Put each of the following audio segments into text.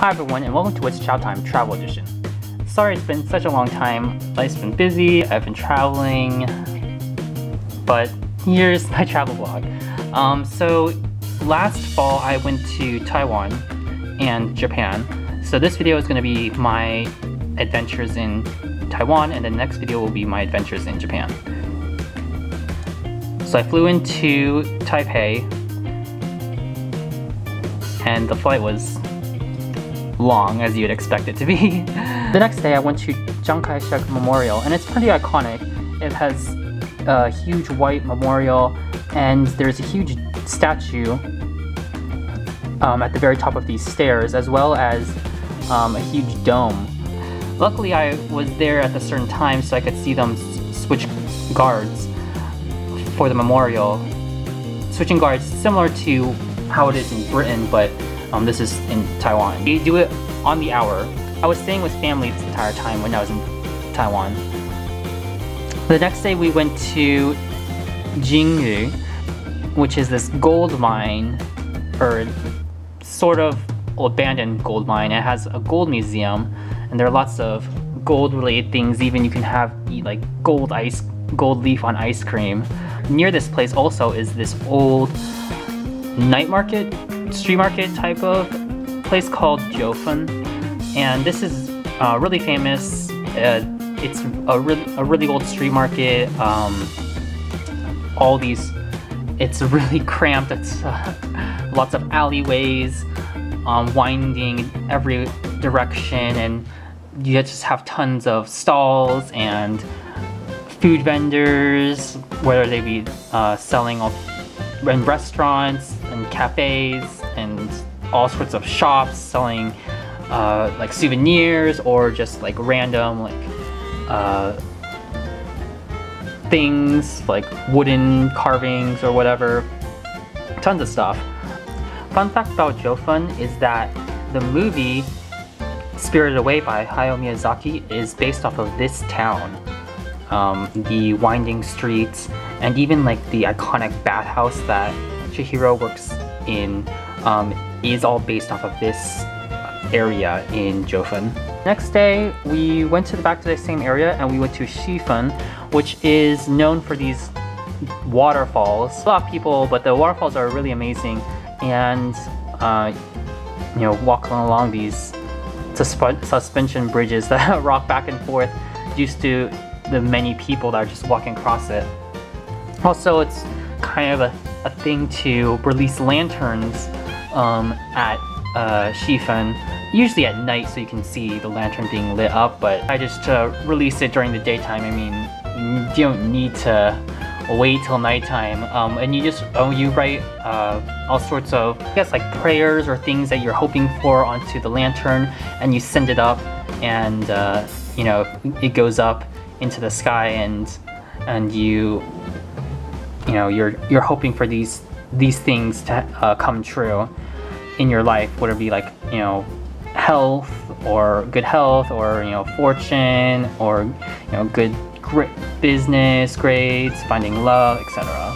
Hi everyone, and welcome to It's Chow Time Travel Edition. Sorry it's been such a long time. Life's been busy, I've been traveling, but here's my travel vlog. So last fall I went to Taiwan and Japan. So this video is going to be my adventures in Taiwan, and the next video will be my adventures in Japan. So I flew into Taipei, and the flight was long, as you'd expect it to be. The next day I went to Chiang Kai-shek Memorial, and it's pretty iconic. It has a huge white memorial, and there's a huge statue at the very top of these stairs, as well as a huge dome. Luckily I was there at a certain time so I could see them switch guards for the memorial. Switching guards similar to how it is in Britain, but this is in Taiwan. You do it on the hour. I was staying with family this entire time when I was in Taiwan. The next day we went to Jingyu, which is this gold mine, or sort of abandoned gold mine. It has a gold museum, and there are lots of gold related things. Even you can eat like gold leaf on ice cream. Near this place also is this old night market, street market type of place called Jiufen, and this is really famous. It's a really old street market. It's really cramped. It's lots of alleyways, winding every direction, and you just have tons of stalls and food vendors, whether they be selling in restaurants and cafes, and all sorts of shops selling like souvenirs or just like random things like wooden carvings or whatever. Tons of stuff. Fun fact about Jiufen is that the movie Spirited Away by Hayao Miyazaki is based off of this town. The winding streets, and even like the iconic bathhouse that Chihiro works in is all based off of this area in Jiufen. Next day we went back to the same area, and we went to Shifen, which is known for these waterfalls. A lot of people, but the waterfalls are really amazing, and walking along these suspension bridges that rock back and forth due to the many people that are just walking across it. Also, it's kind of a thing to release lanterns at Shifen, usually at night so you can see the lantern being lit up, but I just release it during the daytime. I mean, you don't need to wait till nighttime, and you just you write all sorts of, I guess, like prayers or things that you're hoping for onto the lantern, and you send it up, and it goes up into the sky, and you're hoping for these things to come true in your life, whether it be like health, or good health, or fortune, or good business grades, finding love, etc.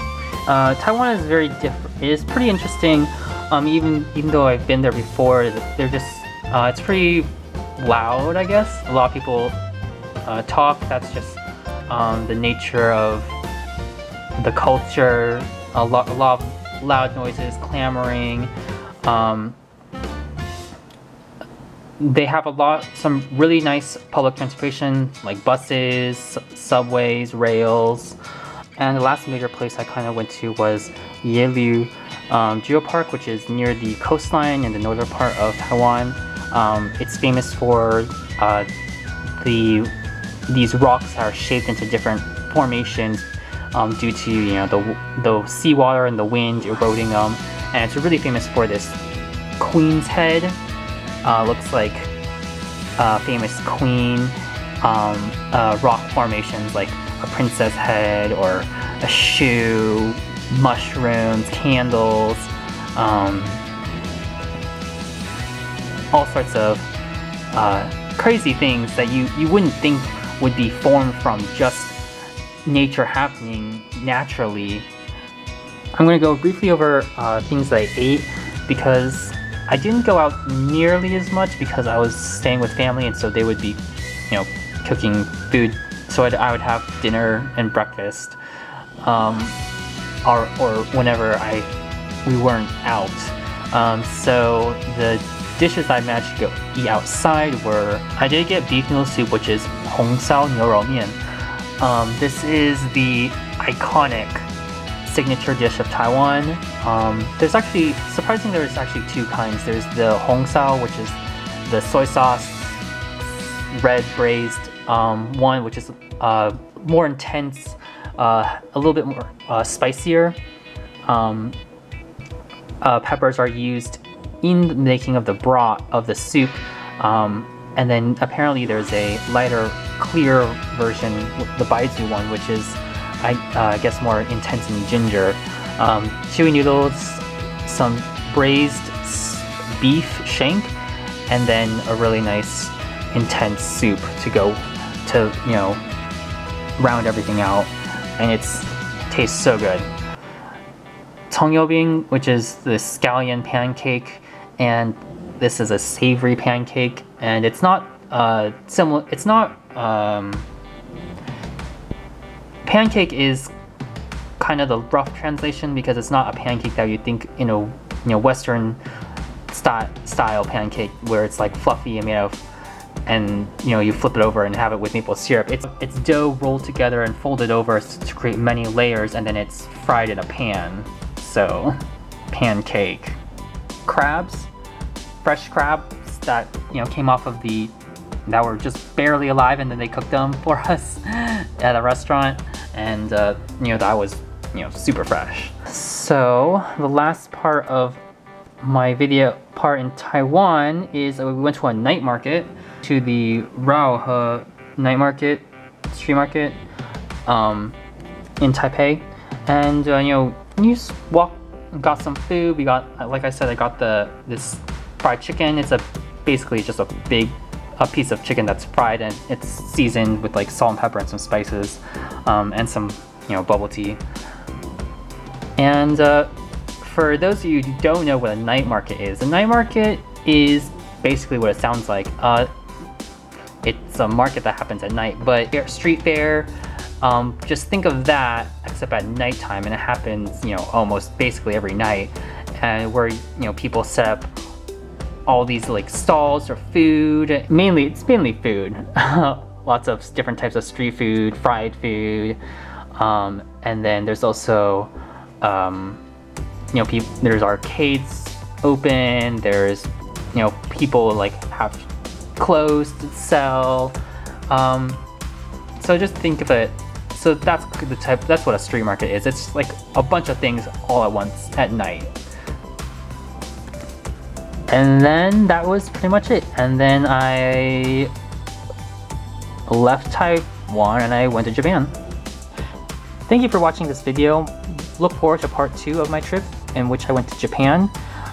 Taiwan is very different. It is pretty interesting. Even though I've been there before, they're just it's pretty loud, I guess. A lot of people talk. That's just the nature of the culture. A lot of loud noises, clamoring. They have some really nice public transportation, like buses, subways, rails. And the last major place I kind of went to was Yelu Geopark, which is near the coastline in the northern part of Taiwan. It's famous for these rocks that are shaped into different formations due to the seawater and the wind eroding them, and it's really famous for this queen's head. Looks like a famous queen. Rock formations like a princess head, or a shoe, mushrooms, candles, all sorts of crazy things that you wouldn't think would be formed from just nature happening naturally. I'm going to go briefly over things that I ate, because I didn't go out nearly as much because I was staying with family, and so they would be, cooking food. So I would have dinner and breakfast, or whenever we weren't out. So the dishes I managed to go eat outside were, I did get beef noodle soup, which is 红烧牛肉面. This is the iconic signature dish of Taiwan. There's actually, surprisingly, there's actually two kinds. There's the hong sao, which is the soy sauce, red braised one, which is more intense, a little bit more spicier. Peppers are used in the making of the broth of the soup, and then apparently there's a lighter, clear version, the baizu one, which is I guess more intense in ginger. Chewy noodles, some braised beef shank, and then a really nice intense soup to go to, round everything out, and it tastes so good. Tongyobing, which is the scallion pancake, and this is a savory pancake, and it's not similar. It's not pancake is kind of the rough translation because it's not a pancake that you think Western style pancake where it's like fluffy and made of, and you flip it over and have it with maple syrup. It's dough rolled together and folded over to create many layers, and then it's fried in a pan. So, pancake. Crabs, fresh crabs that came off of that were just barely alive, and then they cooked them for us at a restaurant, and that was super fresh. So the last part of my video part in Taiwan is we went to a night market, to the Raohe night market, street market, in Taipei, and you just walk and got some food. We got, like I said, I got this fried chicken. It's basically just a piece of chicken that's fried, and it's seasoned with like salt and pepper and some spices, and some bubble tea. And for those of you who don't know what a night market is, a night market is basically what it sounds like. It's a market that happens at night, but street fair, just think of that except at nighttime, and it happens almost basically every night, and where people set up all these like stalls for food. It's mainly food. Lots of different types of street food, fried food, and then there's also there's arcades open. There's people like have clothes to sell. So just think of it. So that's what a street market is. It's like a bunch of things all at once at night. And then that was pretty much it. And then I left Taiwan and I went to Japan. Thank you for watching this video. Look forward to part 2 of my trip in which I went to Japan.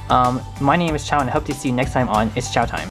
My name is Chow, and I hope to see you next time on It's Chow Time.